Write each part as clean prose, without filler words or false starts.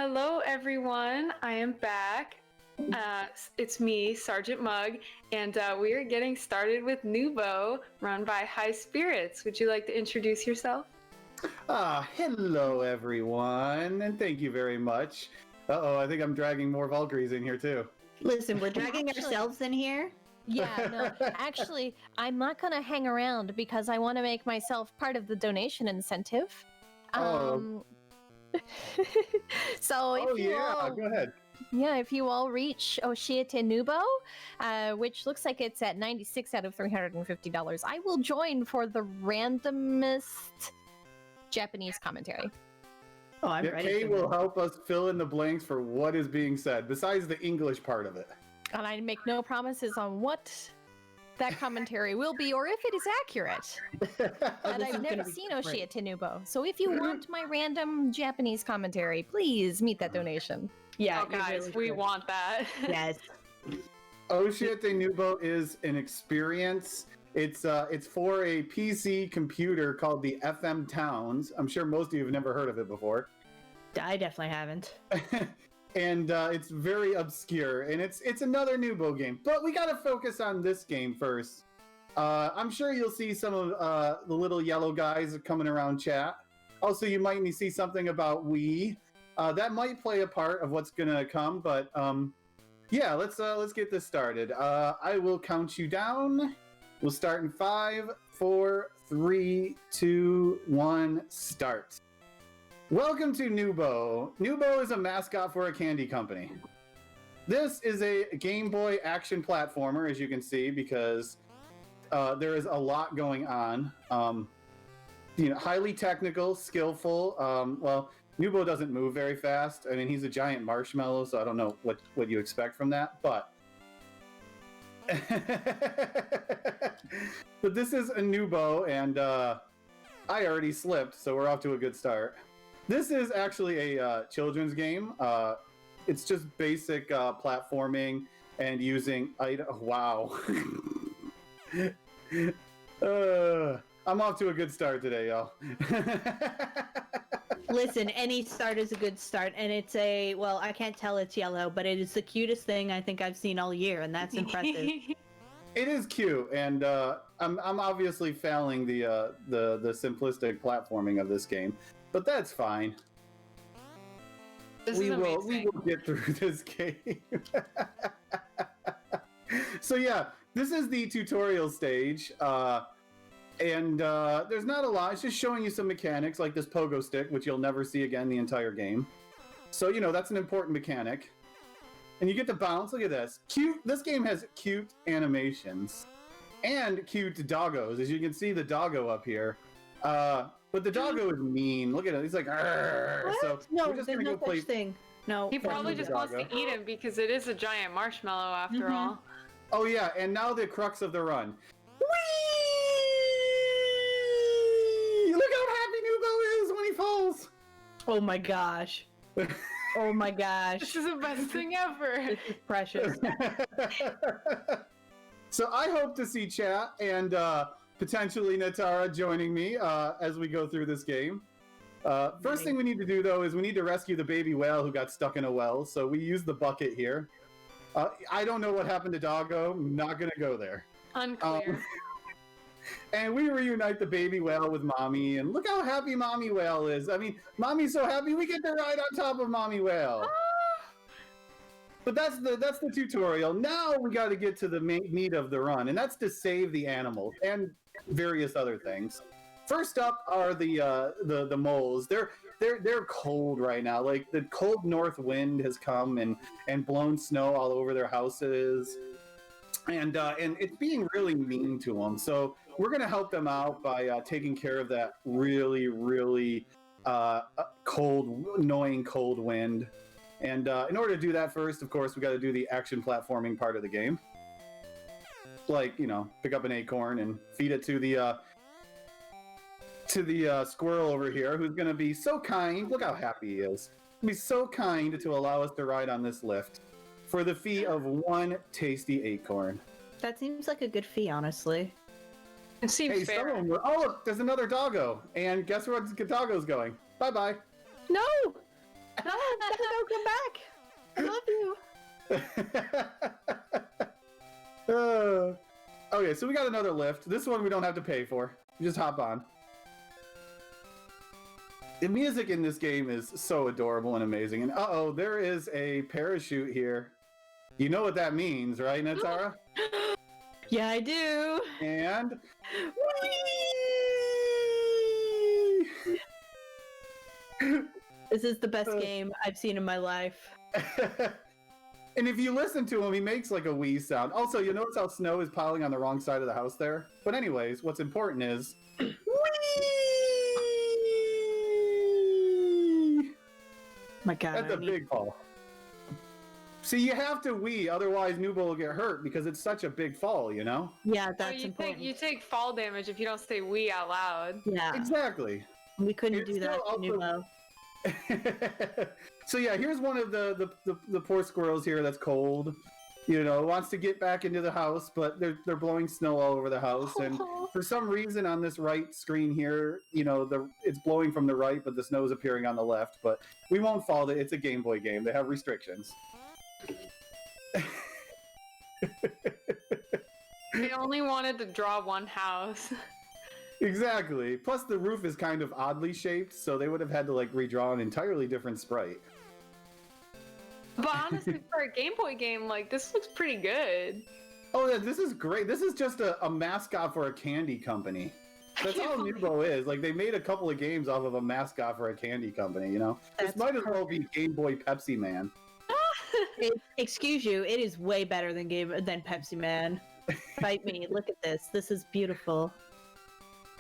Hello, everyone. I am back. It's me, Sergeant Mug, and we are getting started with Noobow, run by Highspirits. Would you like to introduce yourself? Hello, everyone, and thank you very much. Uh-oh, I think I'm dragging more Valkyries in here, too. Listen, we're dragging ourselves in here. Yeah, no, actually, I'm not going to hang around because I want to make myself part of the donation incentive. So if you all, go ahead. Yeah, if you all reach Oshiete Noobow, which looks like it's at 96 out of $350, I will join for the randomest Japanese commentary. Oh, I'm ready. Kay will help us fill in the blanks for what is being said, besides the English part of it. And I make no promises on what that commentary will be or if it is accurate. And I've never seen Oshiete Noobow. So if you want my random Japanese commentary, please meet that donation. Yeah, guys, we want that. Yes. Oshiete Noobow is an experience. It's for a PC computer called the FM Towns. I'm sure most of you have never heard of it before. I definitely haven't. And it's very obscure, and it's another Noobow game. But we gotta focus on this game first. I'm sure you'll see some of the little yellow guys coming around chat. Also, you might see something about WEEE. That might play a part of what's gonna come, but yeah, let's get this started. I will count you down. We'll start in 5, 4, 3, 2, 1, start. Welcome to Noobow. Noobow is a mascot for a candy company. This is a Game Boy action platformer, as you can see, because there is a lot going on. Highly technical, skillful. Well, Noobow doesn't move very fast. I mean, he's a giant marshmallow, so I don't know what you expect from that, but... But this is a Noobow, and I already slipped, so we're off to a good start. This is actually a children's game. It's just basic platforming and using wow. I'm off to a good start today, y'all. Listen, any start is a good start, and it's well, I can't tell it's yellow, but it is the cutest thing I think I've seen all year, and that's impressive. It is cute, and I'm obviously failing the simplistic platforming of this game, but that's fine. We will get through this game. So yeah, this is the tutorial stage, and there's not a lot. It's just showing you some mechanics, like this pogo stick, which you'll never see again the entire game. So that's an important mechanic. And you get to bounce. Look at this. Cute. This game has cute animations and cute doggos. As you can see, the doggo up here. But the doggo is mean. Look at it. He's like, what? So no, we're just there's gonna no go play. such thing. No. He probably just wants to eat him because it is a giant marshmallow after all. Oh yeah, and now the crux of the run. Whee! Look how happy Noobow is when he falls. Oh my gosh. Oh my gosh. This is the best thing ever. This is precious. So I hope to see chat and potentially Natara joining me as we go through this game. First thing we need to do, though, is we need to rescue the baby whale who got stuck in a well. So we use the bucket here. I don't know what happened to Doggo. I'm not going to go there. Unclear. And we reunite the baby whale with Mommy, and look how happy Mommy Whale is. I mean, Mommy's so happy we get to ride on top of Mommy Whale. But that's the tutorial. Now we got to get to the meat of the run, and that's to save the animals and various other things. First up are the moles. They're cold right now. Like the cold north wind has come and blown snow all over their houses. And it's being really mean to them. So we're going to help them out by taking care of that really, really cold, annoying cold wind. And in order to do that first, of course, we got to do the action platforming part of the game. Like, pick up an acorn and feed it to the squirrel over here, who's going to be so kind. Look how happy he is. He'll be so kind to allow us to ride on this lift. For the fee of 1 tasty acorn. That seems like a good fee, honestly. It seems fair. Oh, look, there's another doggo. And guess where the doggo's going? Bye-bye. No! No! Oh, Dino, come back! I love you. Okay, so we got another lift. This one we don't have to pay for. You just hop on. The music in this game is so adorable and amazing. And uh-oh, there is a parachute here. You know what that means, right, Natara? Yeah, I do. And... This is the best game I've seen in my life. And if you listen to him, he makes like a WEEE sound. Also, you notice how snow is piling on the wrong side of the house there? But anyways, what's important is... WEEE! My God. That's a big fall. See, you have to WEEE, otherwise Noobow will get hurt because it's such a big fall, you know? Yeah, that's important. You take fall damage if you don't say "we" out loud. Yeah, Exactly. we couldn't It's do that still to Noobow. So yeah, here's one of the poor squirrels here that's cold. You know, wants to get back into the house, but they're blowing snow all over the house, and for some reason on this right screen here, you know, it's blowing from the right, but the snow is appearing on the left. But we won't fault it. It's a Game Boy game. They have restrictions. They only wanted to draw one house. Exactly. Plus the roof is kind of oddly shaped, so they would have had to like redraw an entirely different sprite. But honestly, for a Game Boy game, like, this looks pretty good. Oh yeah, this is great. This is just a mascot for a candy company. That's all Noobow is. Like, they made a couple of games off of a mascot for a candy company, you know? This might as well be Game Boy Pepsi Man. Excuse you, it is way better than Pepsi Man. Fight me. Look at this. This is beautiful.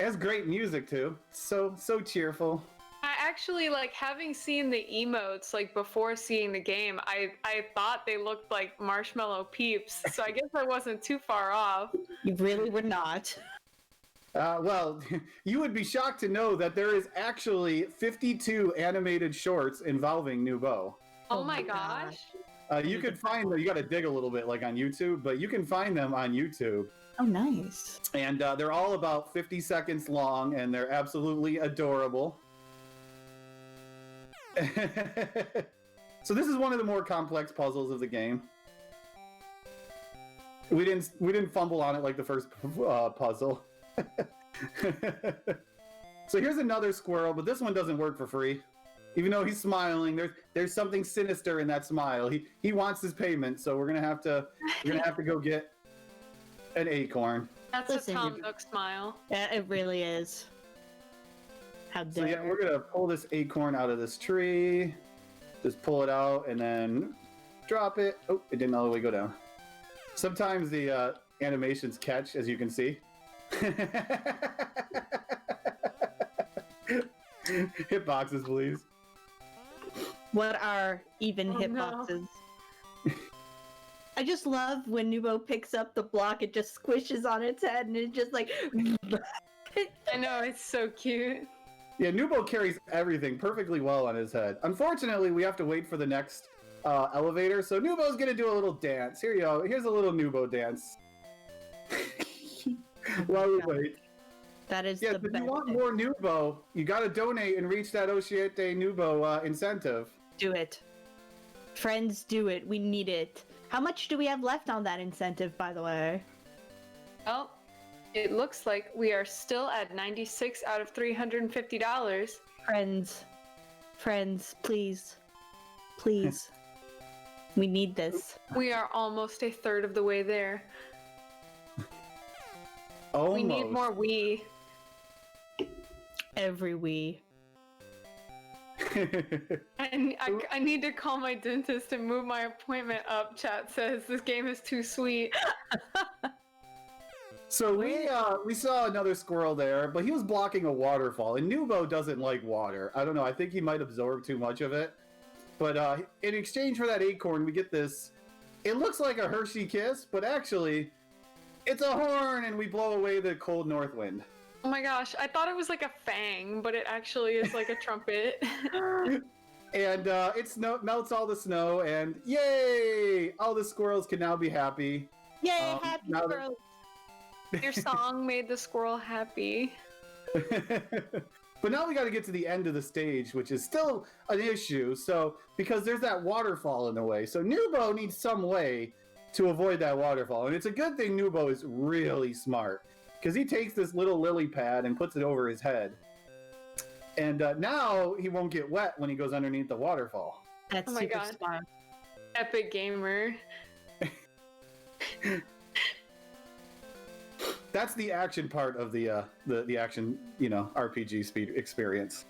It has great music too. So cheerful. I actually, like, having seen the emotes, like, before seeing the game, I thought they looked like Marshmallow Peeps, so I guess I wasn't too far off. You really were not. Well, you would be shocked to know that there is actually 52 animated shorts involving Noobow. Oh my gosh. You could find them, you gotta dig a little bit, like on YouTube, but you can find them on YouTube. Oh, nice. And they're all about 50 seconds long, and they're absolutely adorable. So this is one of the more complex puzzles of the game. We didn't fumble on it like the first puzzle. So here's another squirrel, but this one doesn't work for free. Even though he's smiling, there's something sinister in that smile. He wants his payment, so we're gonna have to go get an acorn. That's Listen, a Tom Nook smile. Yeah, it really is. How dare. So yeah, we're gonna pull this acorn out of this tree. Just pull it out and then drop it. Oh, it didn't all the way go down. Sometimes the animations catch, as you can see. Hitboxes, please. What are even Oh, hitboxes? I just love when Noobow picks up the block, it just squishes on its head, and it's just like... I know, it's so cute. Yeah, Noobow carries everything perfectly well on his head. Unfortunately, we have to wait for the next elevator, so Noobow's gonna do a little dance. Here you go. Here's a little Noobow dance. While we wait. That is Yeah, the if best you want thing. more Noobow, you gotta donate and reach that Oshiete Noobow incentive. Do it. Friends, do it. We need it. How much do we have left on that incentive, by the way? Well, it looks like we are still at 96 out of $350. Friends, please. Please. We need this. We are almost a third of the way there. Almost. We need more Wii. Every Wii. I need to call my dentist and move my appointment up. Chat says this game is too sweet. So we saw another squirrel there, but he was blocking a waterfall, and Noobow doesn't like water. I don't know. I think he might absorb too much of it. But in exchange for that acorn, we get this. It looks like a Hershey kiss, but actually, it's a horn, and we blow away the cold north wind. Oh my gosh, I thought it was like a fang, but it actually is like a trumpet. And it melts all the snow, and yay! All the squirrels can now be happy. Yay, happy now that- squirrels! Your song made the squirrel happy. But now we got to get to the end of the stage, which is still an issue. So, because there's that waterfall in the way. So Noobow needs some way to avoid that waterfall. And it's a good thing Noobow is really smart, because he takes this little lily pad and puts it over his head. And now he won't get wet when he goes underneath the waterfall. That's Oh my super God. smart. Epic gamer. That's the action part of the action, RPG speed experience.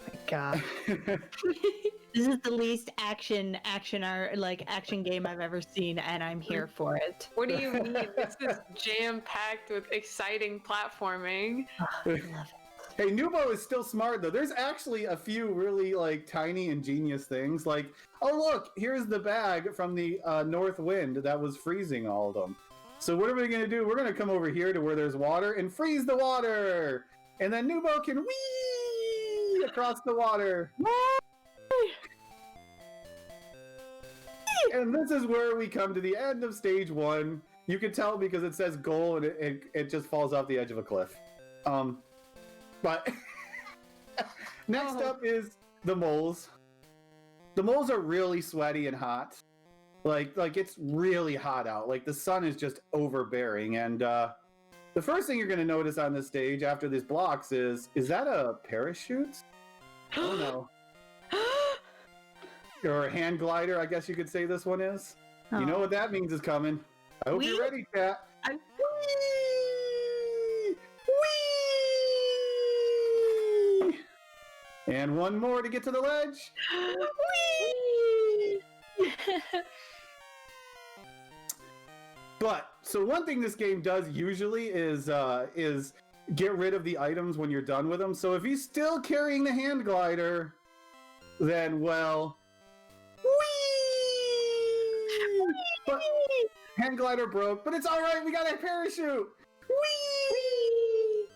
My God. This is the least action game I've ever seen, and I'm here for it. What do you mean? This is jam-packed with exciting platforming. I love it. Hey, Noobow is still smart though. There's actually a few really tiny ingenious things. Like, oh look, here's the bag from the north wind that was freezing all of them. So what are we gonna do? We're gonna come over here to where there's water and freeze the water, and then Noobow can whee across the water. And this is where we come to the end of stage 1. You can tell because it says goal and it just falls off the edge of a cliff. But next up is the moles. The moles are really sweaty and hot. Like it's really hot out. Like the sun is just overbearing. And the first thing you're going to notice on this stage after these blocks is that a parachute? Oh no. Or a hand glider, I guess you could say this one is. Oh. You know what that means is coming. I hope you're ready, chat. I'm- Whee! And one more to get to the ledge. But so one thing this game does usually is get rid of the items when you're done with them. So if he's still carrying the hand glider, then well, whee! But hand glider broke, but it's all right. We got a parachute. Whee!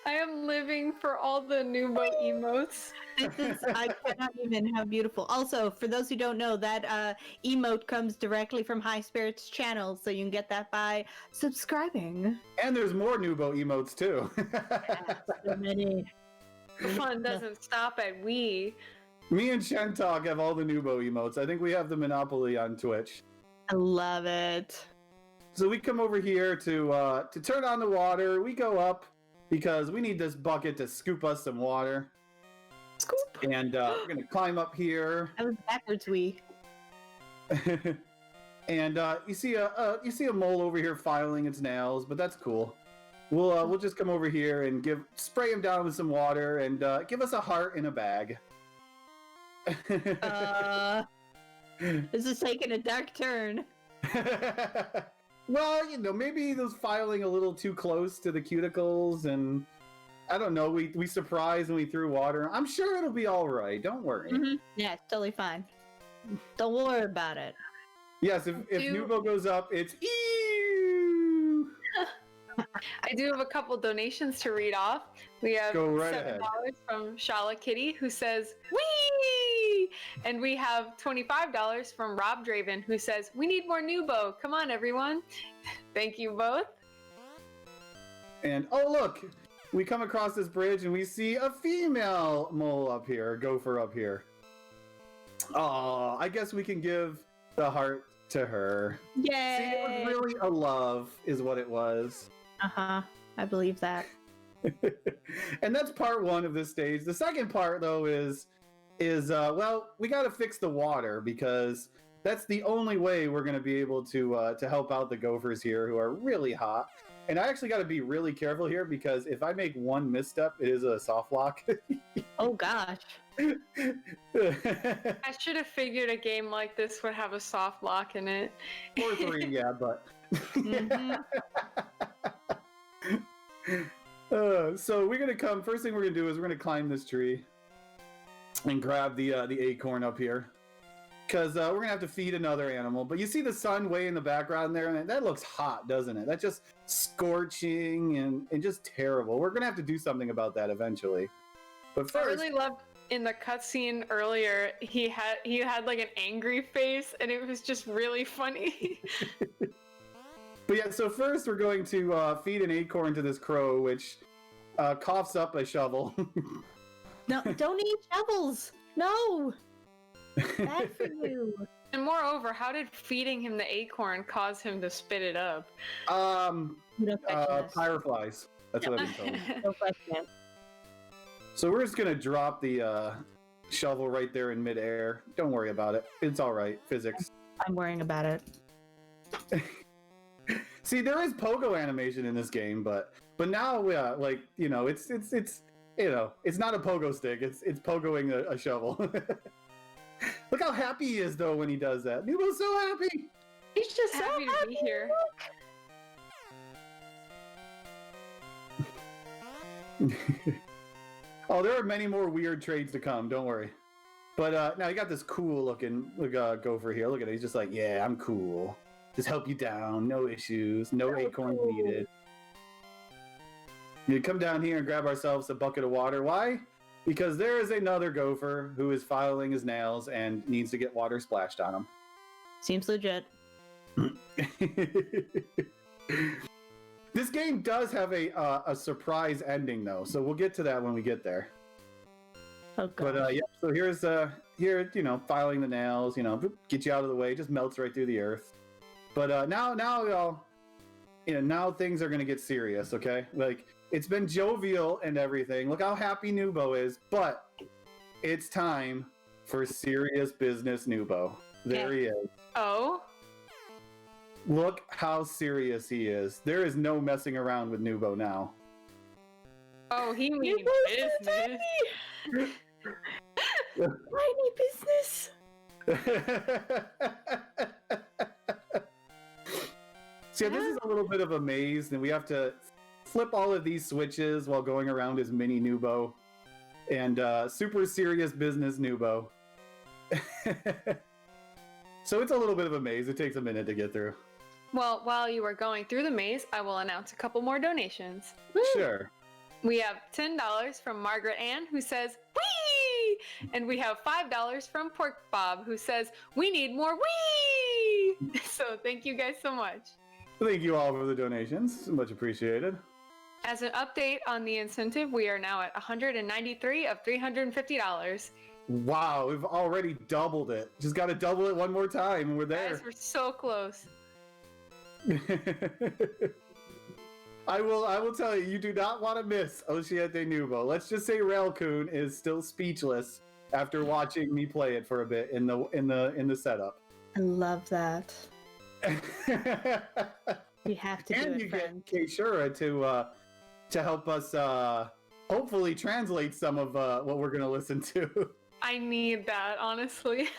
I am living for all the Noobow emotes. I cannot even, how beautiful. Also, for those who don't know, that emote comes directly from Highspirits channel, so you can get that by subscribing. And there's more Noobow emotes too. So many. The fun doesn't stop at WEEE. Me and Shentalk have all the Noobow emotes. I think we have the monopoly on Twitch. I love it. So we come over here to turn on the water. We go up because we need this bucket to scoop us some water. Scoop. And we're gonna climb up here. I was backwards, we. And you see a mole over here filing its nails, but that's cool. We'll just come over here and spray him down with some water and give us a heart in a bag. This is taking a dark turn. Well, maybe he was filing a little too close to the cuticles, and I don't know. We surprised and we threw water. I'm sure it'll be all right. Don't worry. Mm-hmm. Yeah, it's totally fine. Don't worry about it. Yes, if Noobow goes up, it's ew. I do have a couple donations to read off. We have Go right $7 ahead. from Shala Kitty, who says, "Wee!" And we have $25 from Rob Draven, who says, "We need more Noobow. Come on, everyone." Thank you both. And oh look, we come across this bridge and we see a female mole up here, gopher up here. Oh, I guess we can give the heart to her. Yay! See, it was really a love, is what it was. Uh-huh. I believe that. And that's part 1 of this stage. The second part, though, is well, we got to fix the water because that's the only way we're going to be able to help out the gophers here who are really hot. And I actually got to be really careful here because if I make one misstep, it is a soft lock. Oh gosh. I should have figured a game like this would have a soft lock in it. Or 3, yeah, but. Mhm. So we're gonna come. First thing we're gonna do is we're gonna climb this tree and grab the acorn up here, because we're gonna have to feed another animal. But you see the sun way in the background there, and that looks hot, doesn't it? That's just scorching and just terrible. We're gonna have to do something about that eventually. But I first, really loved in the cutscene earlier. He had like an angry face, and it was just really funny. but yeah. So first, we're going to feed an acorn to this crow, which coughs up a shovel. No, don't eat shovels. No. Bad for you. And moreover, how did feeding him the acorn cause him to spit it up? You don't question this. Fireflies. That's what I've been told. Don't question. So we're just gonna drop the shovel right there in midair. Don't worry about it. It's all right. Physics. I'm worrying about it. See, there is pogo animation in this game, but now, like, you know, it's you know, it's not a pogo stick. It's pogoing a shovel. Look how happy he is though when he does that. Noobow's so happy. He's just happy to be here. Oh, there are many more weird trades to come. Don't worry. But now you got this cool looking gopher here. Look at it. He's just like, yeah, I'm cool. Just help you down. No issues. No acorns needed. You come down here and grab ourselves a bucket of water. Why? Because there is another gopher who is filing his nails and needs to get water splashed on him. Seems legit. This game does have a surprise ending though, so we'll get to that when we get there. Oh god. But yeah, so here's here, you know, filing the nails, you know, get you out of the way, just melts right through the earth. But now y'all, you know, now things are gonna get serious, okay? Like, it's been jovial and everything. Look how happy Noobow is, but it's time for serious business Noobow. There he is. Oh? Look how serious he is. There is no messing around with Noobow now. Oh, he means business. Tiny business. See, this is a little bit of a maze, and we have to flip all of these switches while going around as mini Noobow and super serious business Noobow. So it's a little bit of a maze. It takes a minute to get through. Well, while you are going through the maze, I will announce a couple more donations. Sure. We have $10 from Margaret Ann, who says, "Wee!" And we have $5 from Pork Bob, who says, "We need more wee!" So thank you guys so much. Thank you all for the donations. Much appreciated. As an update on the incentive, we are now at 193 of $350. Wow, we've already doubled it. Just got to double it one more time, and we're there. Guys, we're so close. I will tell you, you do not want to miss Oshiete Noobow. Let's just say Railcoon is still speechless after watching me play it for a bit in the setup. I love that. You have to do And it, you friend. get Keishura to help us hopefully translate some of what we're gonna listen to. I need that, honestly.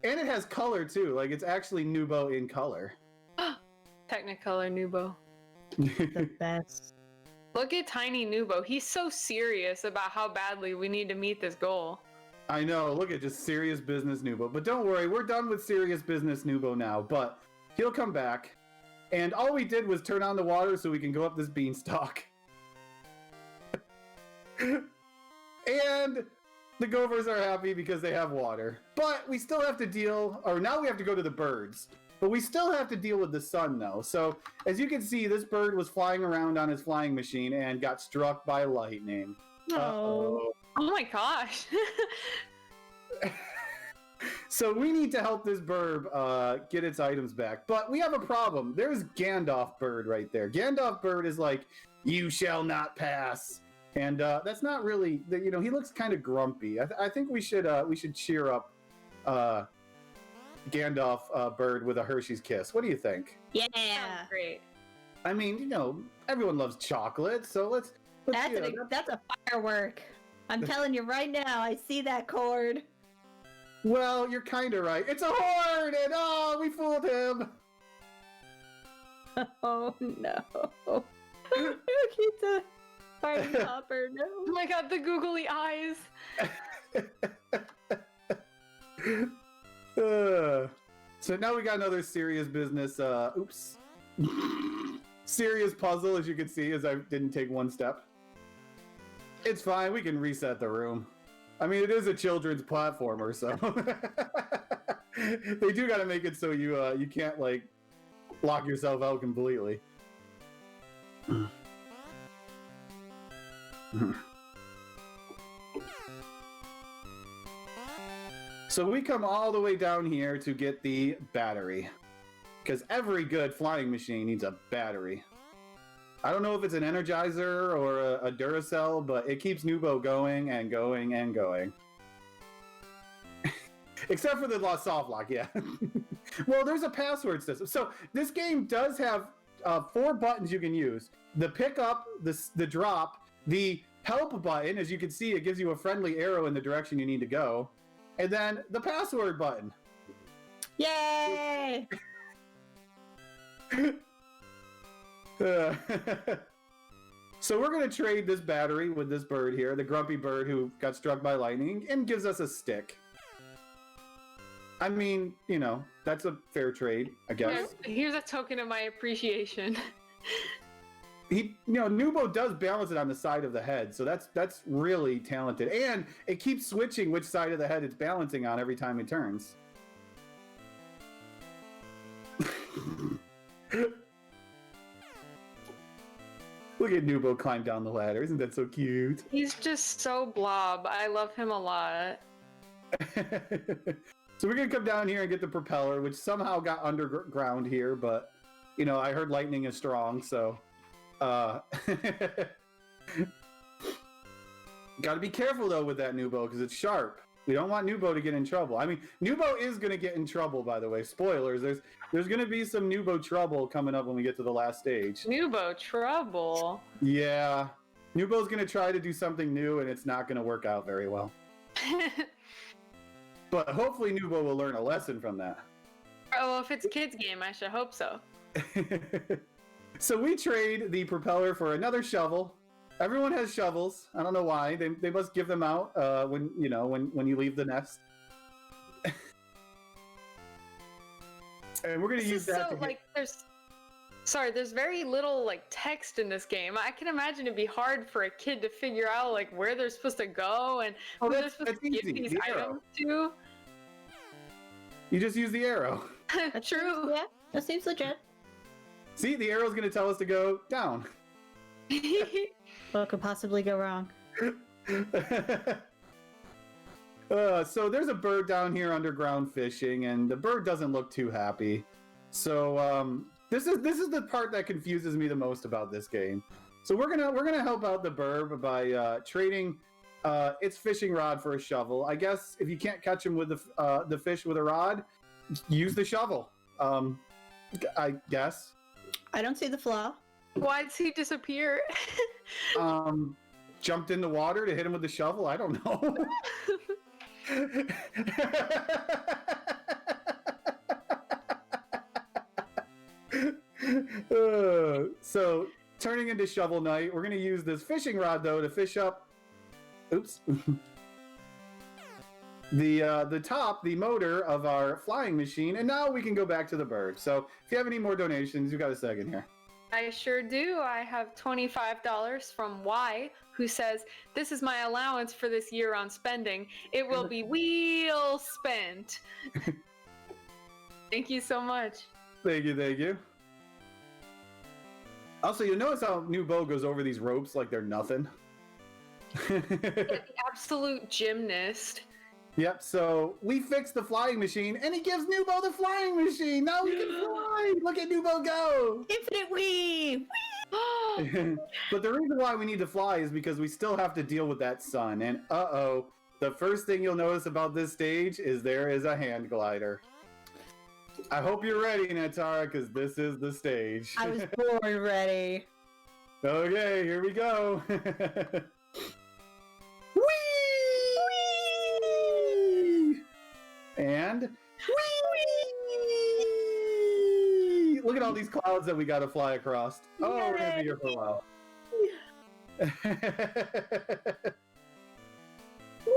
And it has color too. Like, it's actually Noobow in color. Technicolor Noobow. The best. Look at Tiny Noobow. He's so serious about how badly we need to meet this goal. I know, look at just serious business Noobow. But don't worry, we're done with serious business Noobow now, but he'll come back. And all we did was turn on the water so we can go up this beanstalk. And the gophers are happy because they have water. But we still have to deal, or now we have to go to the birds. But we still have to deal with the sun though. So as you can see, this bird was flying around on his flying machine and got struck by lightning. No. Oh my gosh. So we need to help this bird get its items back. But we have a problem. There's Gandalf bird right there. Gandalf bird is like, "You shall not pass." And that's not really, you know, he looks kind of grumpy. I think we should cheer up Gandalf bird with a Hershey's Kiss. What do you think? Yeah. Sounds great. I mean, you know, everyone loves chocolate, so let's That's a firework. I'm telling you right now, I see that cord. Well, you're kind of right. It's a horn, and oh, we fooled him. Oh no. It's a party popper, no. Oh my god, the googly eyes. So now we got another serious business, oops. Serious puzzle, as you can see, as I didn't take one step. It's fine, we can reset the room. I mean, it is a children's platformer, so they do got to make it so you can't like lock yourself out completely. So we come all the way down here to get the battery. Because every good flying machine needs a battery. I don't know if it's an Energizer or a Duracell, but it keeps Noobow going and going and going. Except for the soft lock, yeah. Well, there's a password system. So this game does have 4 buttons you can use. The pick up, the drop, the help button. As you can see, it gives you a friendly arrow in the direction you need to go. And then the password button. Yay! So we're going to trade this battery with this bird here, the grumpy bird who got struck by lightning, and gives us a stick. I mean, you know, that's a fair trade, I guess. Here's a token of my appreciation. Noobow does balance it on the side of the head, so that's really talented. And it keeps switching which side of the head it's balancing on every time it turns. Look at Noobow climb down the ladder. Isn't that so cute? He's just so blob. I love him a lot. So we're going to come down here and get the propeller, which somehow got underground here, but, you know, I heard lightning is strong, so... Got to be careful, though, with that Noobow, because it's sharp. We don't want Noobow to get in trouble. I mean, Noobow is going to get in trouble, by the way. Spoilers. There's going to be some Noobow trouble coming up when we get to the last stage. Noobow trouble? Yeah. Noobow's going to try to do something new, and it's not going to work out very well. But hopefully Noobow will learn a lesson from that. Oh, if it's a kid's game, I should hope so. So we trade the propeller for another shovel. Everyone has shovels. I don't know why. They must give them out when you leave the nest. And we're gonna use that. So there's very little like text in this game. I can imagine it'd be hard for a kid to figure out like where they're supposed to go and who they're supposed to give these items to. You just use the arrow. True. Yeah, that seems legit. See, the arrow's gonna tell us to go down. What could possibly go wrong? So there's a bird down here underground fishing, and the bird doesn't look too happy. So this is the part that confuses me the most about this game. So we're gonna help out the bird by trading its fishing rod for a shovel. I guess if you can't catch him with the fish with a rod, use the shovel. I guess. I don't see the flaw. Why does he disappear? Jumped in the water to hit him with the shovel? I don't know. So, turning into Shovel Knight, we're going to use this fishing rod, though, to fish up... Oops. the motor of our flying machine, and now we can go back to the bird. So, if you have any more donations, you've got a second here. I sure do. I have $25 from Y, who says, "This is my allowance for this year on spending. It will be well spent." Thank you so much. Thank you. Also, you'll notice how Noobow goes over these ropes like they're nothing. The absolute gymnast. Yep, so we fixed the flying machine, and he gives Noobow the flying machine! Now we can fly! Look at Noobow go! Infinite Wii! But the reason why we need to fly is because we still have to deal with that sun, and uh-oh, the first thing you'll notice about this stage is there is a hand glider. I hope you're ready, Natara, because this is the stage. I was born ready. Okay, here we go. Whee! And whee! Look at all these clouds that we got to fly across. Oh, we're gonna be here for a while. Whee!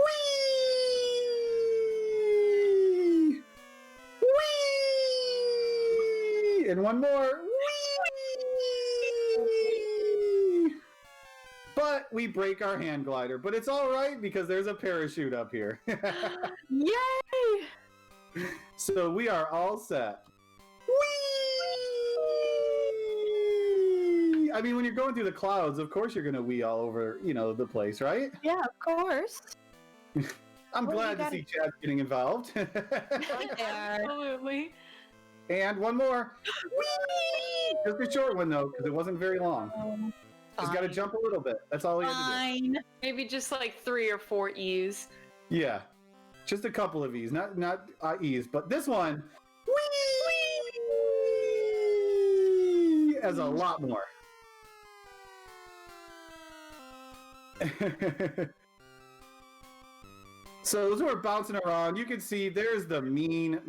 Whee! And one more. Whee! But we break our hand glider. But it's all right because there's a parachute up here. Yay! So we are all set. Whee! I mean, when you're going through the clouds, of course you're gonna wee all over, the place, right? Yeah, of course. I'm Well, glad to see Chad getting involved. Right there. Absolutely. And one more. Whee! Just a short one though, because it wasn't very long. Just got to jump a little bit. That's all we had to Fine. Maybe just like 3 or 4 E's. do. Yeah, just a couple of E's, not E's, but this one, whee! Has a lot more. So as we're bouncing around, you can see there's the mean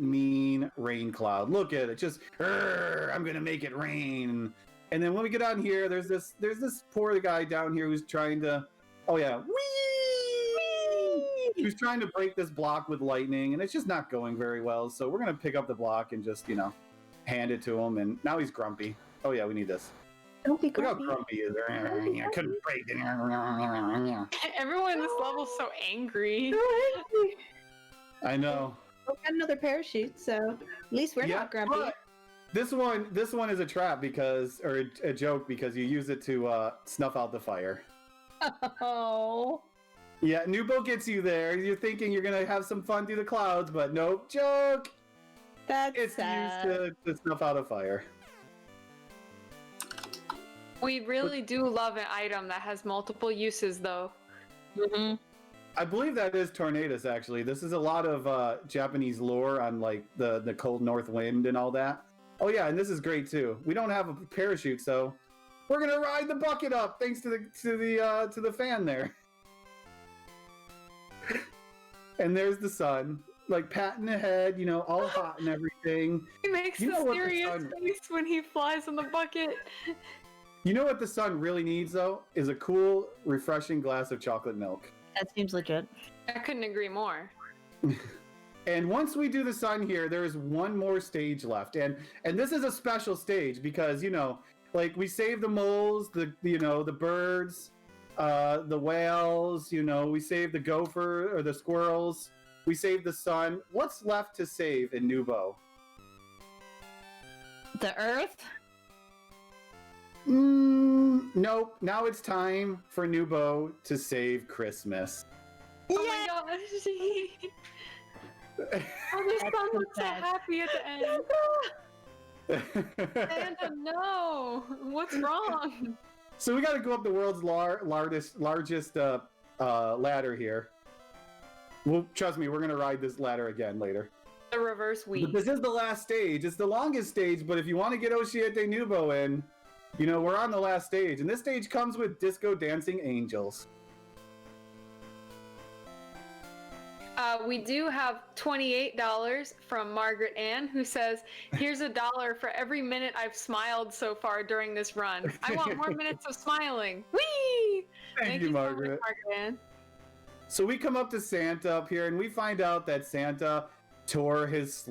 rain cloud. Look at it, just I'm gonna make it rain. And then when we get on here, there's this poor guy down here who's trying to, who's trying to break this block with lightning, and it's just not going very well. So we're gonna pick up the block and just hand it to him. And now he's grumpy. Oh yeah, we need this. Don't be Look how grumpy. grumpy he is. I couldn't break it. Everyone in this level's so angry. I know. We got another parachute, so at least we're not grumpy. but this one is a trap or a joke because you use it to snuff out the fire. Oh. Yeah, Noobow gets you there. You're thinking you're gonna have some fun through the clouds, but nope, joke. That's It's sad. used to snuff out a fire. We really do love an item that has multiple uses, though. Mm-hmm. I believe that is Tornadoes, actually. This is a lot of Japanese lore on like the cold north wind and all that. Oh yeah, and this is great too. We don't have a parachute, so we're gonna ride the bucket up thanks to the fan there. And there's the sun, like patting ahead, all hot and everything. He makes You the know what the serious sun- face when he flies in the bucket. You know what the sun really needs though? Is a cool, refreshing glass of chocolate milk. That seems legit. I couldn't agree more. And once we do the sun here, there is one more stage left, and this is a special stage because like we save the moles, the birds, the whales, we save the gopher or the squirrels, we save the sun. What's left to save in Noobow? The Earth? Nope. Now it's time for Noobow to save Christmas. Oh my gosh. Oh, the sun so looks so sad. happy at the end. Santa, no! What's wrong? So we got to go up the world's largest ladder here. Well, trust me, we're gonna ride this ladder again later. The reverse But weed. this is the last stage. It's the longest stage, but if you want to get Oshiete Noobow in, we're on the last stage, and this stage comes with disco dancing angels. We do have $28 from Margaret Ann, who says, "Here's $1 for every minute I've smiled so far during this run. I want more minutes of smiling." Whee! Thank you, so much, Margaret. Margaret Ann. So we come up to Santa up here, and we find out that Santa tore his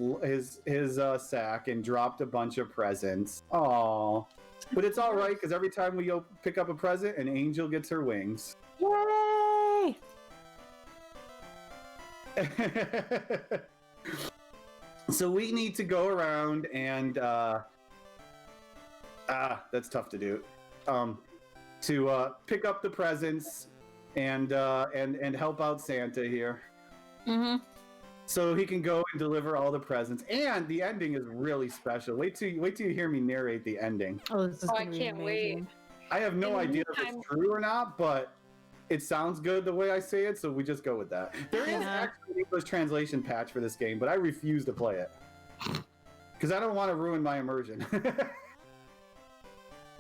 sack and dropped a bunch of presents. Aww. But it's all right because every time we pick up a present, an angel gets her wings. Yay! So we need to go around and that's tough to do. To pick up the presents and help out Santa here. Mm-hmm. So he can go and deliver all the presents. And the ending is really special. Wait till you hear me narrate the ending. Oh, this is Oh, I gonna be can't wait. amazing. I have no In the idea if meantime- it's true or not, but it sounds good the way I say it, so we just go with that. There is Yeah. actually an English translation patch for this game, but I refuse to play it. Because I don't want to ruin my immersion.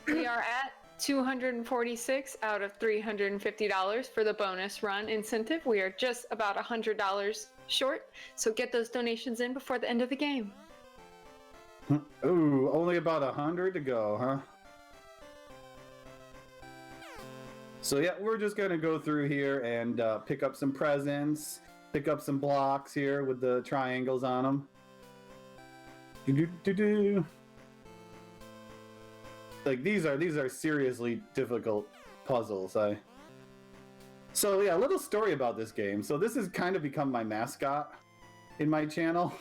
We are at 246 out of $350 for the bonus run incentive. We are just about $100 short, so get those donations in before the end of the game. Ooh, only about 100 to go, huh? So yeah, we're just gonna go through here and pick up some presents, pick up some blocks here with the triangles on them. Do-do-do-do. Like these are seriously difficult puzzles. So yeah, a little story about this game. So this has kind of become my mascot in my channel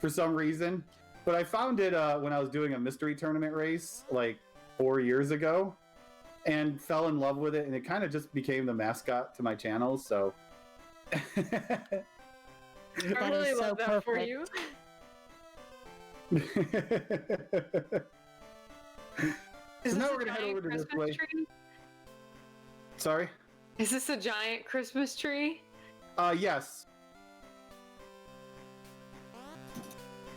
for some reason. But I found it when I was doing a mystery tournament race like 4 years ago and fell in love with it, and it kind of just became the mascot to my channel. So I That really is so love that for perfect. you. Is So now this we're a gonna head giant over to this Christmas way. tree? Sorry. Is this a giant Christmas tree? Yes.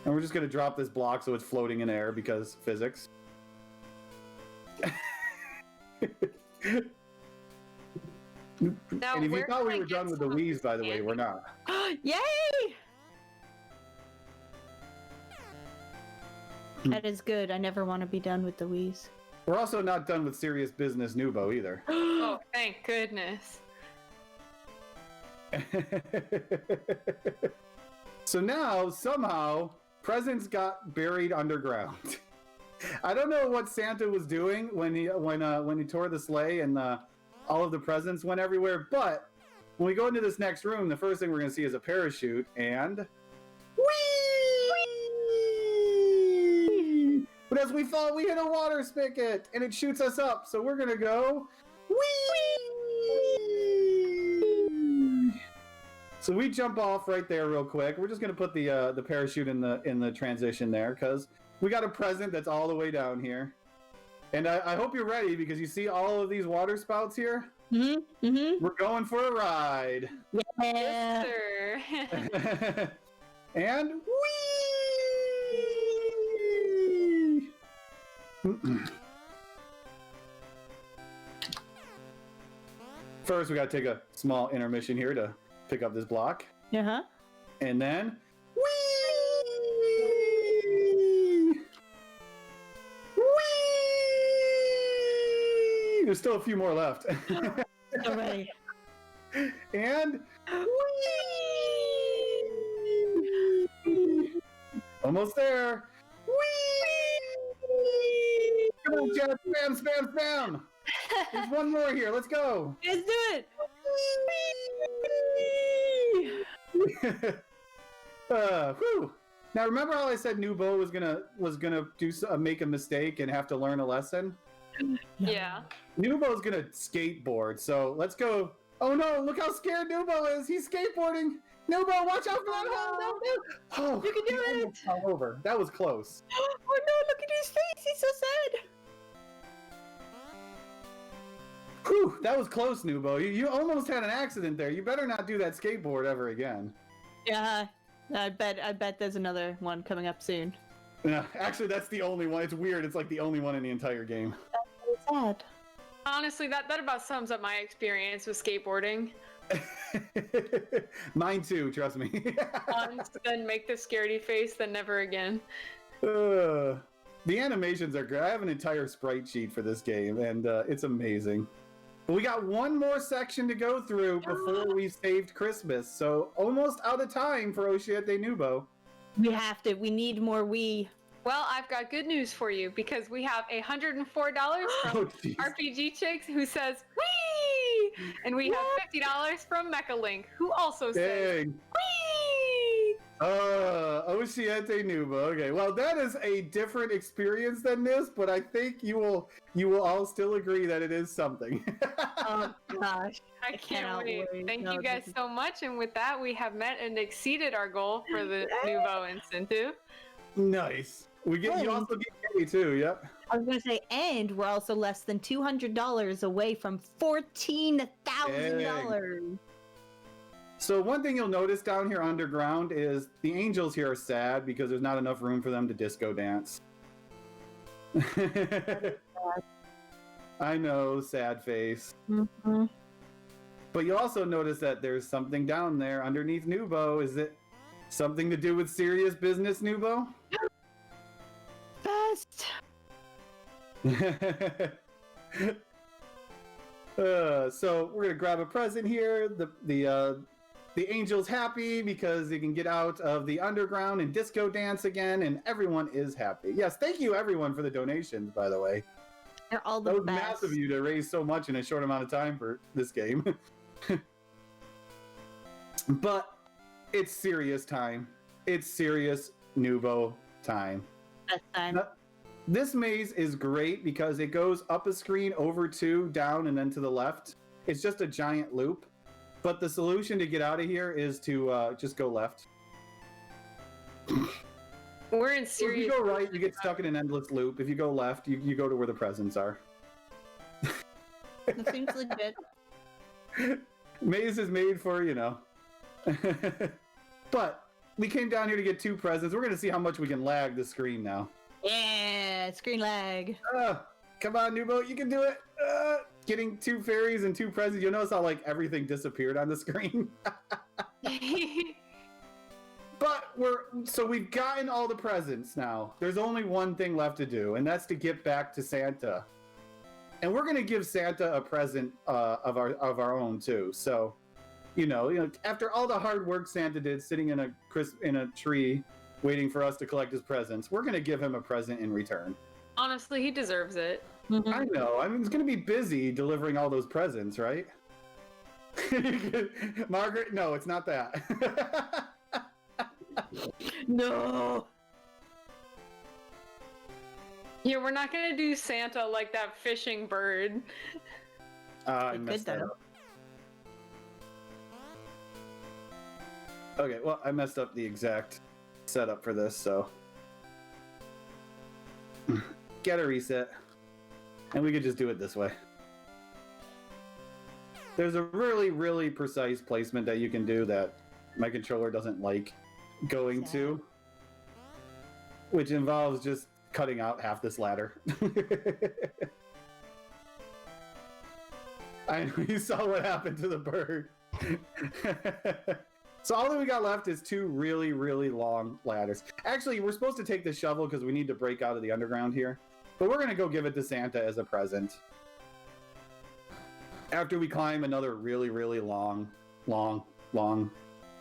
And we're just gonna drop this block so it's floating in air because physics. Now, And if you where thought can we I were get done with the some of Wii's, this by the way, candy? we're not. Yay! That is good. I never want to be done with the Wii's. We're also not done with serious business Noobow either. Oh, thank goodness. So now, somehow, presents got buried underground. I don't know what Santa was doing when he tore the sleigh and all of the presents went everywhere, but when we go into this next room, the first thing we're going to see is a parachute and... Whee! But as we fall, we hit a water spigot and it shoots us up, so we're going to go... Whee! So we jump off right there real quick. We're just going to put the parachute in the transition there because we got a present that's all the way down here. And I hope you're ready because you see all of these water spouts here? Mm-hmm. Mm-hmm. We're going for a ride. Yeah. Sir. And whee! First, we got to take a small intermission here to pick up this block. Uh-huh. And then whee! Whee! There's still a few more left. Already. And whee! Almost there. Whee! Come on, Jeff. Spam, spam, spam. There's one more here. Let's go. Let's do it. Whew. Now remember how I said Noobow was gonna make a mistake and have to learn a lesson? Yeah. Noobow's gonna skateboard, so let's go. Oh no, look how scared Noobow is. He's skateboarding. Noobow, watch out for that hole. No. Oh, You can do he it. almost fell over. That was close. Oh no, look at his face. He's so sad. Whew, that was close, Noobow. You almost had an accident there. You better not do that skateboard ever again. Yeah. I bet there's another one coming up soon. Yeah, actually, that's the only one. It's weird. It's like the only one in the entire game. That's so sad. Honestly, that about sums up my experience with skateboarding. Mine too, trust me. Once, then make the scaredy face, then never again. The animations are great. I have an entire sprite sheet for this game, and it's amazing. But we got one more section to go through before we saved Christmas, so almost out of time for Oshiete Noobow. We have to. We need more Wii. Well, I've got good news for you because we have $104 from Oh, jeez. RPG Chicks who says "Wee!" and we have $50 from Mecha Link who also says Dang. "Wee!" Oshiete Noobow. Okay, well, that is a different experience than this, but I think you will all still agree that it is something. Oh gosh. I can't cannot wait. wait. Thank No, you guys this is- so much, and with that, we have met and exceeded our goal for the Nouveau incentive. Nice. You also get candy too. Yep. I was gonna say, and we're also less than $200 away from $14,000. So one thing you'll notice down here underground is the angels here are sad because there's not enough room for them to disco dance. I know, sad face. Mm-hmm. But you also notice that there's something down there underneath Noobow. Is it something to do with serious business, Noobow? Best. So we're gonna grab a present here. The angel's happy because they can get out of the underground and disco dance again, and everyone is happy. Yes, thank you everyone for the donations, by the way. They're all the That was best. massive of you to raise so much in a short amount of time for this game. But it's serious time. It's serious Noobow time. Best time. This maze is great because it goes up a screen, over 2, down, and then to the left. It's just a giant loop. But the solution to get out of here is to just go left. We're in So if serious. you go right, you get stuck in an endless loop. If you go left, you go to where the presents are. That seems legit. Maze is made for, you know. But we came down here to get 2 presents. We're going to see how much we can lag the screen now. Yeah, screen lag. Come on, Noobow, you can do it. Getting 2 fairies and 2 presents. You'll notice how like everything disappeared on the screen. But we've gotten all the presents now. There's only one thing left to do, and that's to get back to Santa. And we're gonna give Santa a present of our own too. So, you know, after all the hard work Santa did, sitting in a tree, waiting for us to collect his presents, we're gonna give him a present in return. Honestly, he deserves it. I know. I mean, he's gonna be busy delivering all those presents, right? Margaret, no, it's not that. No. Yeah, we're not gonna do Santa like that fishing bird. I messed that up. Okay, well, I messed up the exact setup for this, so get a reset, and we could just do it this way. There's a really, really precise placement that you can do that my controller doesn't like going to, which involves just cutting out half this ladder. I know, you saw what happened to the bird. So all that we got left is 2 really, really long ladders. Actually, we're supposed to take the shovel because we need to break out of the underground here. But we're going to go give it to Santa as a present. After we climb another really, really long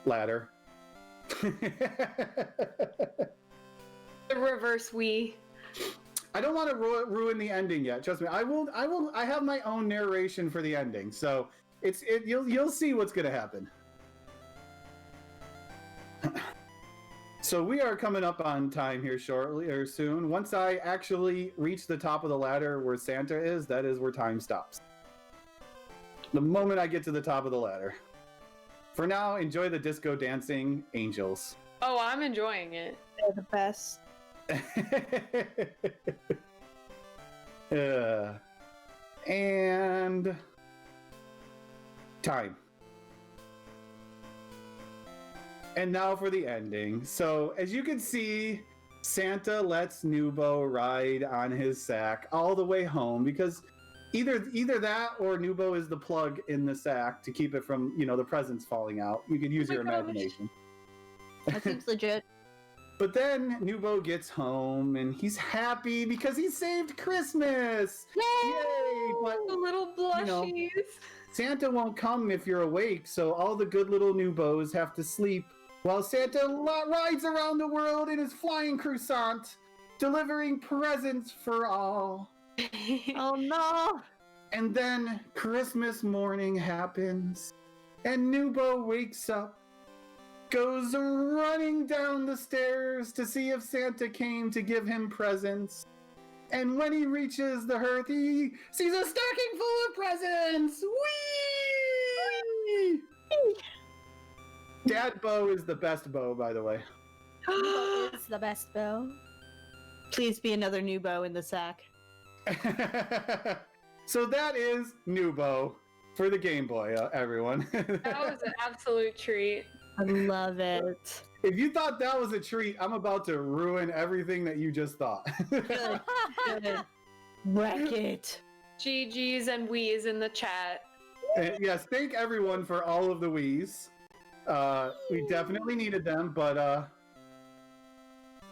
ladder. The reverse WEEE. I don't want to ruin the ending yet. Trust me. I have my own narration for the ending. So you'll see what's going to happen. So we are coming up on time here shortly or soon. Once I actually reach the top of the ladder where Santa is, that is where time stops. The moment I get to the top of the ladder. For now, enjoy the disco dancing angels. Oh, I'm enjoying it. They're the best. And time. And now for the ending. So, as you can see, Santa lets Noobow ride on his sack all the way home because either that or Noobow is the plug in the sack to keep it from, the presents falling out. You could use your imagination. That seems legit. But then Noobow gets home and he's happy because he saved Christmas. Yay! But The little blushies. Santa won't come if you're awake, so all the good little Noobows have to sleep while Santa rides around the world in his flying croissant, delivering presents for all. Oh no! And then Christmas morning happens, and Noobow wakes up, goes running down the stairs to see if Santa came to give him presents. And when he reaches the hearth, he sees a stocking full of presents! Whee! Dad bow is the best bow, by the way. It's the best bow. Please be another Noobow in the sack. So that is Noobow for the Game Boy, everyone. That was an absolute treat. I love it. If you thought that was a treat, I'm about to ruin everything that you just thought. Good. Wreck it. GGs and WEEs in the chat. Yes, thank everyone for all of the Wii's. We definitely needed them, but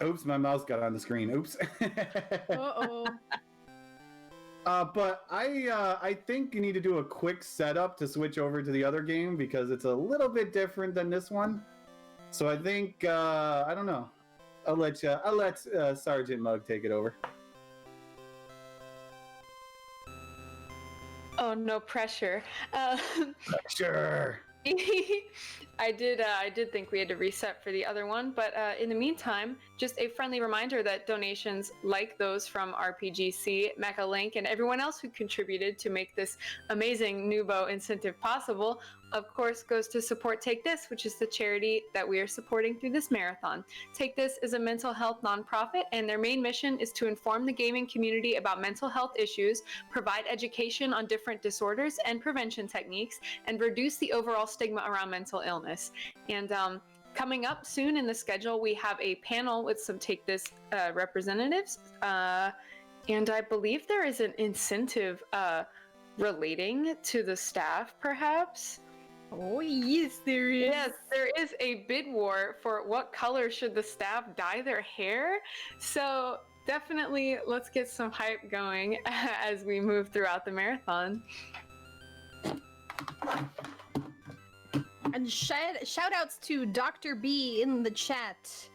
oops, my mouse got on the screen. Oops. Uh-oh. But I think you need to do a quick setup to switch over to the other game because it's a little bit different than this one. So I think I don't know. I'll let Sergeant Mug take it over. Oh, no pressure. Sure. I did think we had to reset for the other one, but in the meantime, just a friendly reminder that donations like those from RPGC, Mecha Link, and everyone else who contributed to make this amazing Noobow incentive possible, of course, goes to support Take This, which is the charity that we are supporting through this marathon. Take This is a mental health nonprofit, and their main mission is to inform the gaming community about mental health issues, provide education on different disorders and prevention techniques, and reduce the overall stigma around mental illness. And coming up soon in the schedule, we have a panel with some Take This representatives, and I believe there is an incentive relating to the staff, perhaps. Oh, yes, there is. Yes, there is a bid war for what color should the staff dye their hair. So definitely let's get some hype going as we move throughout the marathon. And shout outs to Dr. B in the chat,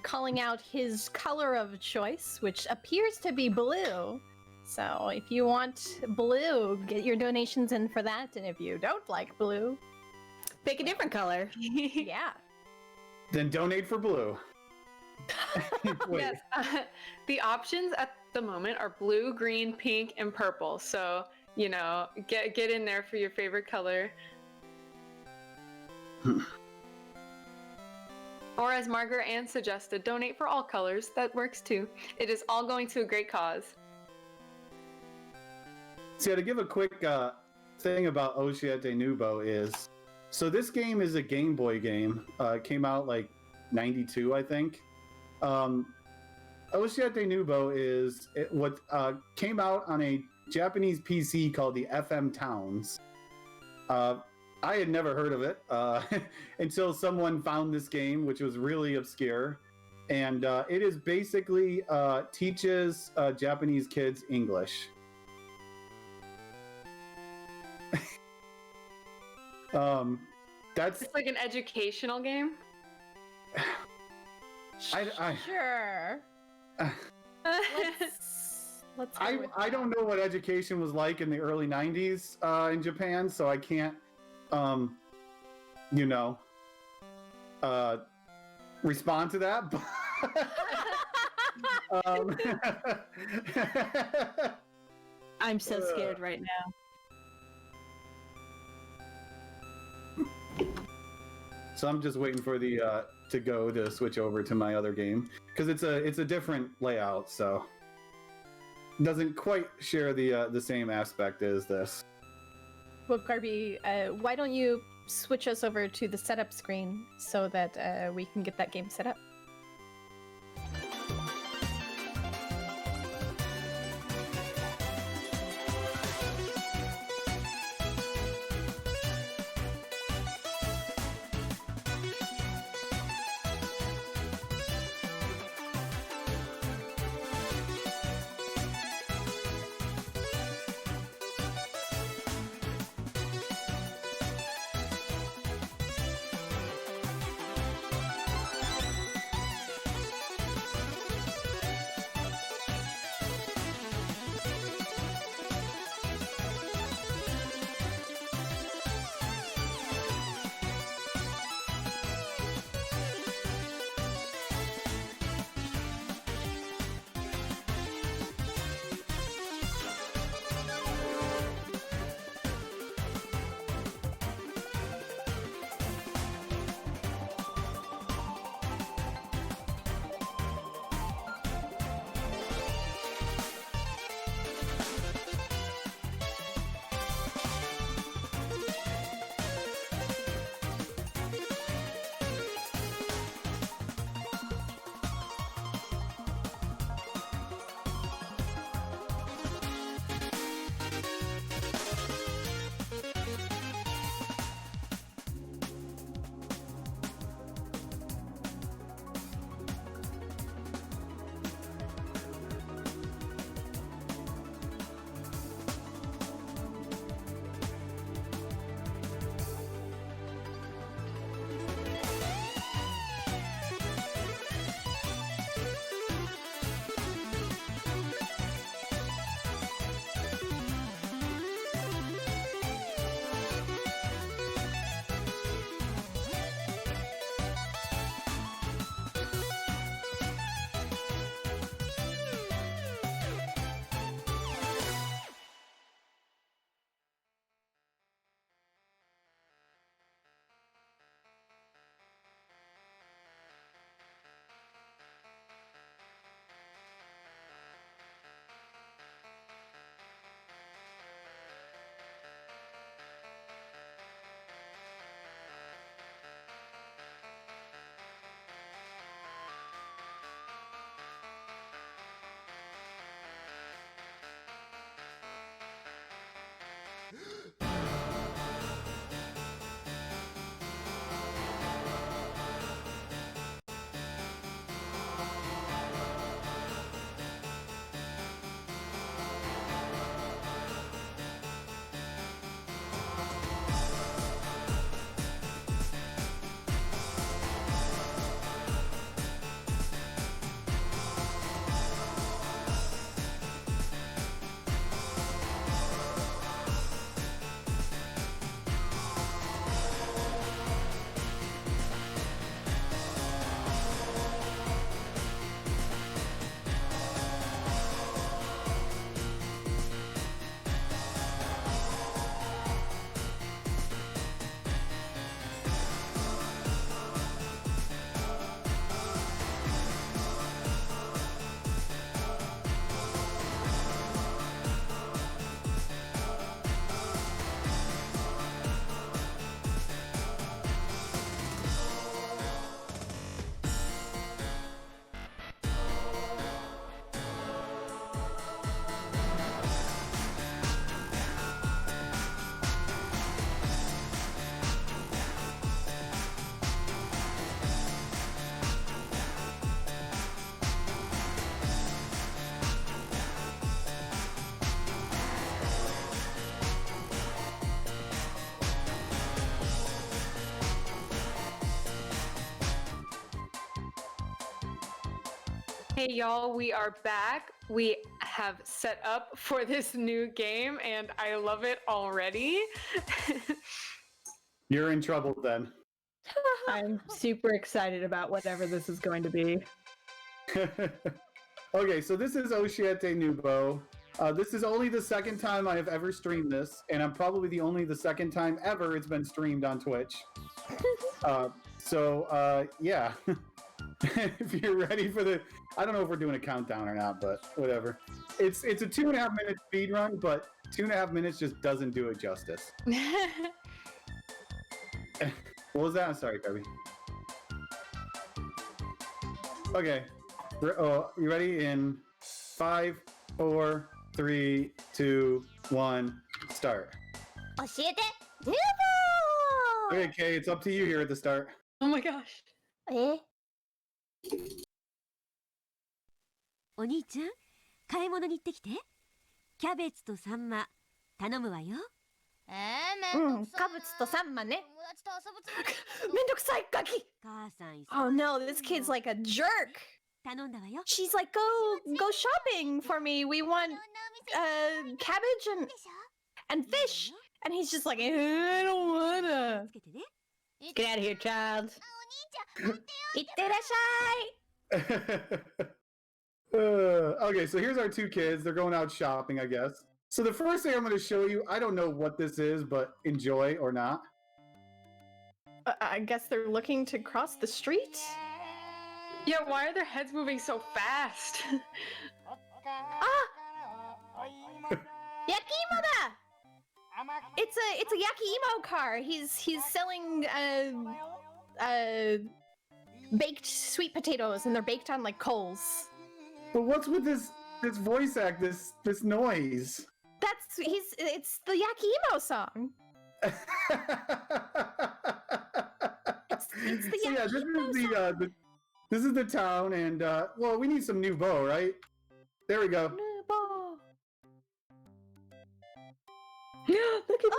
calling out his color of choice, which appears to be blue. So if you want blue, get your donations in for that. And if you don't like blue, Pick a different color. yeah. Then donate for blue. Wait. Yes, the options at the moment are blue, green, pink, and purple. So, you know, get in there for your favorite color. Or as Margaret Ann suggested, donate for all colors. That works too. It is all going to a great cause. So to give a quick thing about Oshiete Noobow is, so this game is a Game Boy game. It came out like 92, I think. Oshiete Noobow is what came out on a Japanese PC called the FM Towns. I had never heard of it until someone found this game, which was really obscure. And it is basically teaches Japanese kids English. That's It's like an educational game. Sure. Let's go with I don't know what education was like in the early 90s in Japan, so I can't respond to that. I'm so scared right now. So I'm just waiting for the to switch over to my other game because it's a different layout, so doesn't quite share the same aspect as this. Well, Garby, why don't you switch us over to the setup screen so that we can get that game set up? Hey y'all, we are back. We have set up for this new game and I love it already. You're in trouble then. I'm super excited about whatever this is going to be. Okay, so this is Oshiete Noobow. This is only the second time I have ever streamed this, and I'm probably the second time ever it's been streamed on Twitch. Yeah. If you're ready for the, I don't know if we're doing a countdown or not, but whatever. It's a 2.5 minute speed run, but 2.5 minutes just doesn't do it justice. What was that? I'm sorry, Kirby. Okay. You ready? In 5, 4, 3, 2, 1, start. Oshiete Noobow! Okay, Kay, it's up to you here at the start. Oh my gosh. お兄ちゃん、買い物に行ってきて。キャベツとサンマ、頼むわよ。カブツとサンマね。めんどくさいガキ。母さん、 Oh no, this kid's like a jerk. 頼んだわよ。 She's like, go shopping for me. We want cabbage and fish. And he's just like, I don't wanna. つけてね。 Get out of here, child. いってらっしゃい。 Okay, so here's our two kids. They're going out shopping, I guess. So the first thing I'm going to show you, I don't know what this is, but enjoy or not. I guess they're looking to cross the street? Yeah, why are their heads moving so fast? Yakimo da! It's a Yakimo car. He's selling baked sweet potatoes, and they're baked on like coals. But what's with this voice act, this noise? It's the Yakimo song. It's the So yeah, Yakimo this is the town, and well, we need some Noobow, right? There we go. Noobow. Look at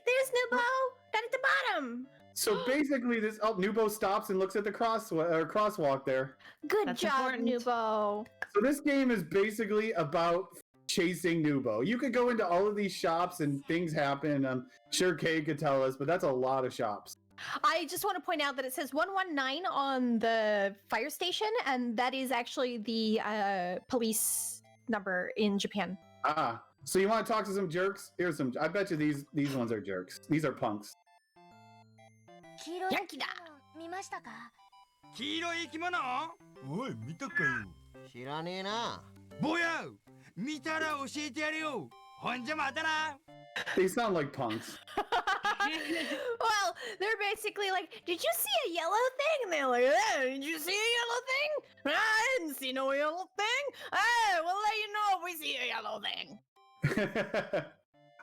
There's Noobow down at the bottom. So basically, Noobow stops and looks at the crosswalk there. Good That's job, important. Noobow. So this game is basically about chasing Noobow. You could go into all of these shops and things happen. I'm sure Kay could tell us, but that's a lot of shops. I just want to point out that it says 119 on the fire station, and that is actually the police number in Japan. Ah, so you want to talk to some jerks? Here's some. I bet you these ones are jerks. These are punks. ヤンキーだ。見ましたか？黄色い生き物？おい、見たかよ。知らねえな。坊や、見たら教えてやるよ。ほんじゃまたな。They sound like punks. Well, they're basically like, did you see a yellow thing? And they're like, did you see a yellow thing? I didn't see no yellow thing. Hey, we'll let you know if we see a yellow thing.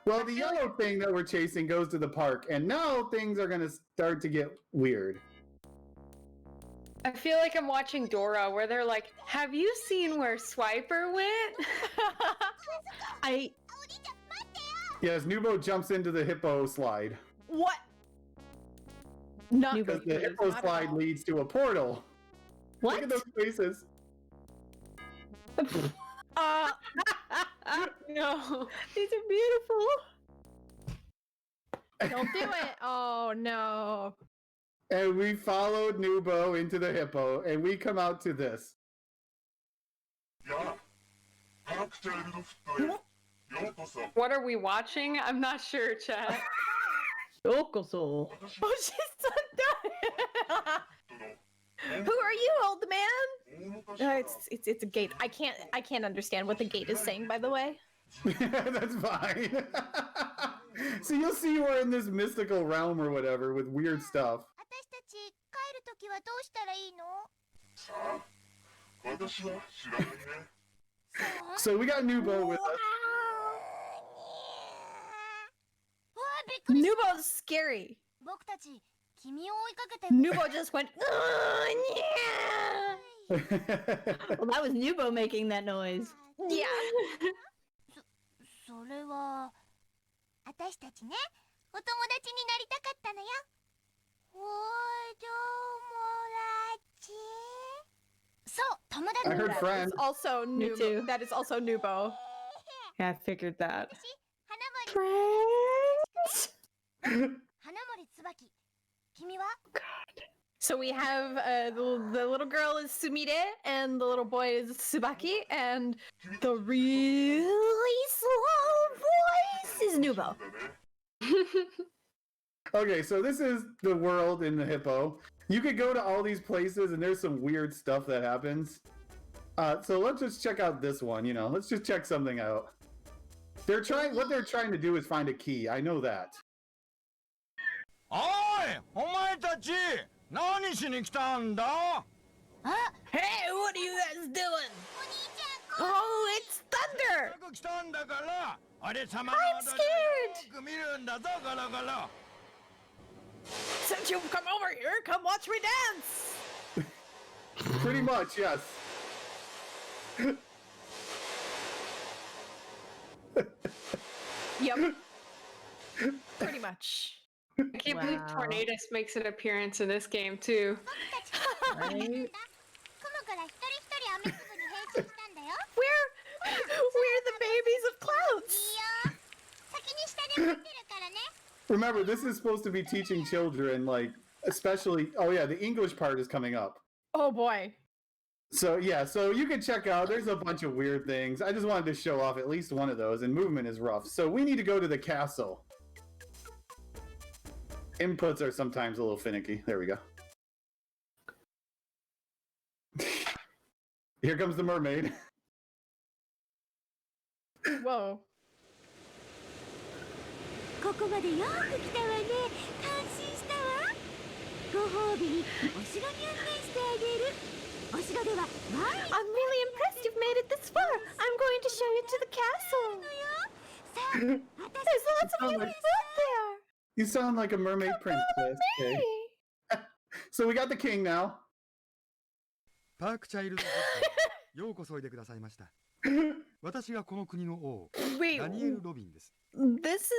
Well, the yellow thing that we're chasing goes to the park, and now things are gonna start to get weird. I feel like I'm watching Dora where they're like, have you seen where Swiper went? Yes, Noobow jumps into the hippo slide. What? Not Because the hippo not at slide all. leads to a portal. What? Look at those faces. No. These are beautiful. Don't do it. Oh no. And we followed Noobow into the hippo, and we come out to this. What are we watching? I'm not sure, chat. Yokoso. Oh, she's so done. Who are you, old man? It's a gate. I can't understand what the gate is saying, by the way. That's fine. So you'll see we're in this mystical realm or whatever with weird stuff. 私たち帰るときはどうしたらいいの？ So we got Noobow with us. わあ、びっくりした。 Noobow's scary. 僕たち君を追いかけて。 Noobow just went. Well, that was Noobow making that noise. Yeah. それは私たちね、お友達になりたかったのよ。お友達。そう、友 I heard That friend. is also Me Noobow. too. That is also Noobow. Yeah, I figured that. 花森 Friends. 花森椿君は So we have the little girl is Sumire and the little boy is Tsubaki and the really slow voice is Noobow. Okay, so this is the world in the hippo. You could go to all these places and there's some weird stuff that happens. So let's just check out this one, let's just check something out. What they're trying to do is find a key. I know that. おいお前たち何しに来たんだ Hey, what are you guys doing? お兄ちゃん Oh, it's Thunder! せっかく来たんだから俺様の I'm 踊 scared! りをよく見るんだぞゴロゴロ Since you've come over here, come watch me dance! Pretty much, yes. Yep. Pretty much. I can't believe Wow. Tornadus makes an appearance in this game too. 僕たち雲から一人一人雨粒に変身したんだよ We're the babies of い clouds! いよ先に下で待ってるからね Remember, this is supposed to be teaching children, especially, oh yeah, the English part is coming up. Oh boy. So yeah, so you can check out, there's a bunch of weird things. I just wanted to show off at least one of those, and movement is rough. So we need to go to the castle. Inputs are sometimes a little finicky. There we go. Here comes the mermaid. Whoa. ここまでよく来たわね。感心したわ。ご褒美にお城に案内してあげる。お城ではワイン I'm really impressed you've made it this far. I'm going to show you to the castle. さあ、私 There's lots of yummy food there. You sound like a mermaid princess. Okay. Hey. So we got the king now. パークチャイルドようこそおいでくださいました私がこの国の王 Wait, ダニエル・ロビンです this is...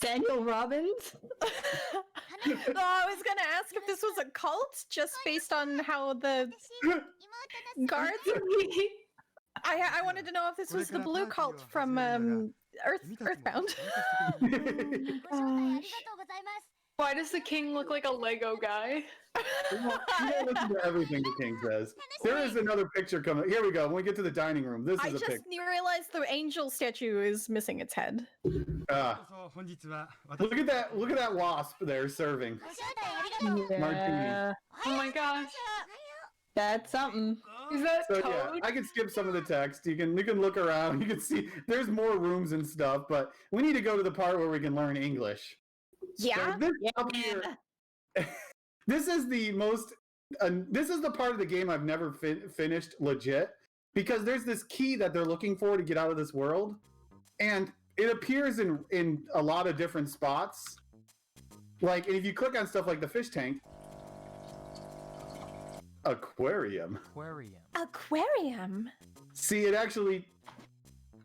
Daniel Robbins? Oh, I was gonna ask if this was a cult, just based on how the 私妹の guards... I wanted to know if this was the blue cult from Earthbound. ご招待ありがとうございます Why does the king look like a Lego guy? You don't listen to everything the king says. There is another picture coming. Here we go. When we get to the dining room, this I is a just picture. realized the angel statue is missing its head. そう本日は私 Look at that wasp there serving ご招待ありがとう martini. Oh my gosh. That's something. Is that So Toad? yeah, I can skip some of the text. You can look around. You can see there's more rooms and stuff, but we need to go to the part where we can learn English. Yeah? So this up here, this is the most. This is the part of the game I've never finished legit because there's this key that they're looking for to get out of this world, and it appears in a lot of different spots. Like, and if you click on stuff like the fish tank, aquarium. Aquarium? See, it actually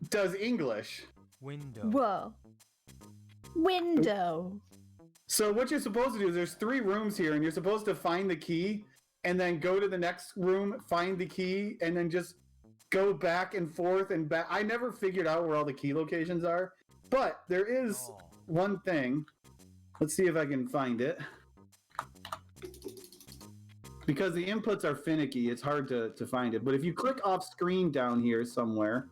does English. Window. Whoa. Window. So what you're supposed to do is there's 3 rooms here, and you're supposed to find the key, and then go to the next room, find the key, and then just go back and forth and back. I never figured out where all the key locations are, but there is one thing. Let's see if I can find it. Because the inputs are finicky, it's hard to find it. But if you click off screen down here somewhere,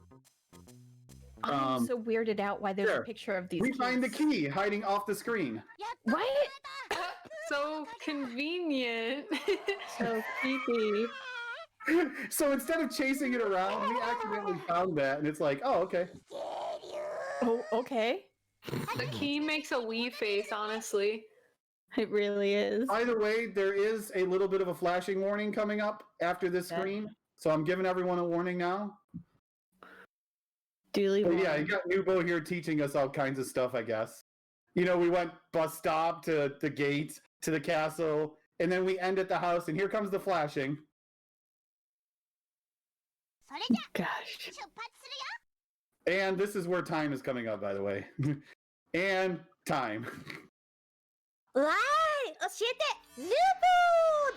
I'm so weirded out why there's there. a picture of these we find the keys. key hiding off the screen. やっと What? So convenient. So creepy. So instead of chasing it around, we accidentally found that, and it's like, oh, okay. Oh, okay. The key makes a wee face, honestly. It really is. Either way, there is a little bit of a flashing warning coming up after this screen, so I'm giving everyone a warning now. Duly But yeah, warned. you got Noobow here teaching us all kinds of stuff, I guess. You know, we went bus stop to the gate to the castle, and then we end at the house, and here comes the flashing. それじゃ Gosh. 出発するよ And this is where time is coming up, by the way. And time. わーい教えてヌーボ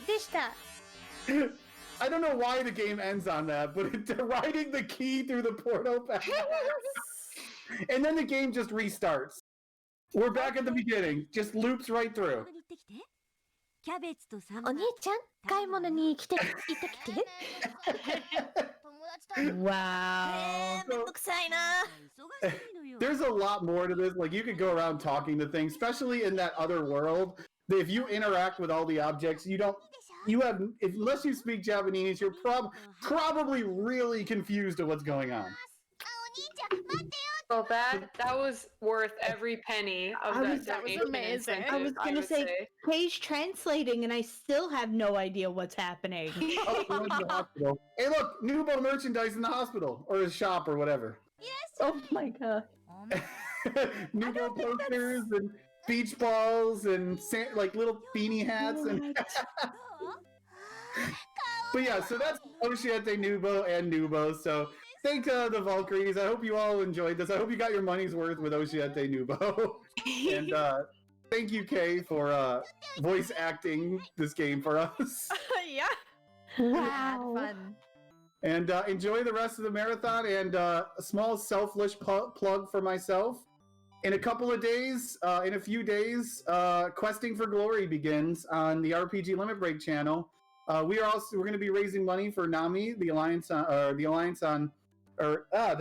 ーでした I don't know why the game ends on that, but riding the key through the portal path. And then the game just restarts. We're back at the beginning. Just loops right through. キャベツとサンおマ兄ちゃん、買い物に行ってきて。友達と Wow. めんどくさいな。忙しいのよ There's a lot more to this. Like, you could go around talking to things, especially in that other world. If you interact with all the objects, unless you speak Japanese, you're probably really confused at what's going on. あ、お兄ちゃん待ってよ Well, that was worth every penny of I that was- that was donation amazing. incentive, I was gonna would say page translating, and I still have no idea what's happening. Oh, we're in the hospital. Hey, look, Noobow merchandise in the hospital, or his shop, or whatever. Oh my god. おめ Noobow posters and beach balls and like little beanie hats and. どう But yeah, so that's Oshiete Noobow and Noobow. So thank the Valkyries. I hope you all enjoyed this. I hope you got your money's worth with Oshiete Noobow. And thank you, Kay, for voice acting this game for us. yeah. Wow. Fun. And enjoy the rest of the marathon. And a small selfless plug for myself. In a couple of days, in a few days, Questing for Glory begins on the RPG Limit Break channel. We're going to be raising money for NAMI, the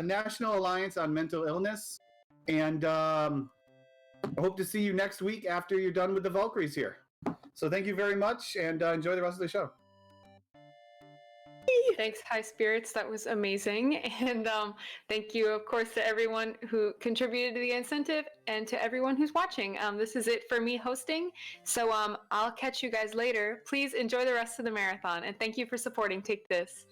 National Alliance on Mental Illness, and I hope to see you next week after you're done with the Valkyries here. So thank you very much, and enjoy the rest of the show. Thanks, Highspirits. That was amazing. And thank you, of course, to everyone who contributed to the incentive and to everyone who's watching. This is it for me hosting. So I'll catch you guys later. Please enjoy the rest of the marathon. And thank you for supporting Take This.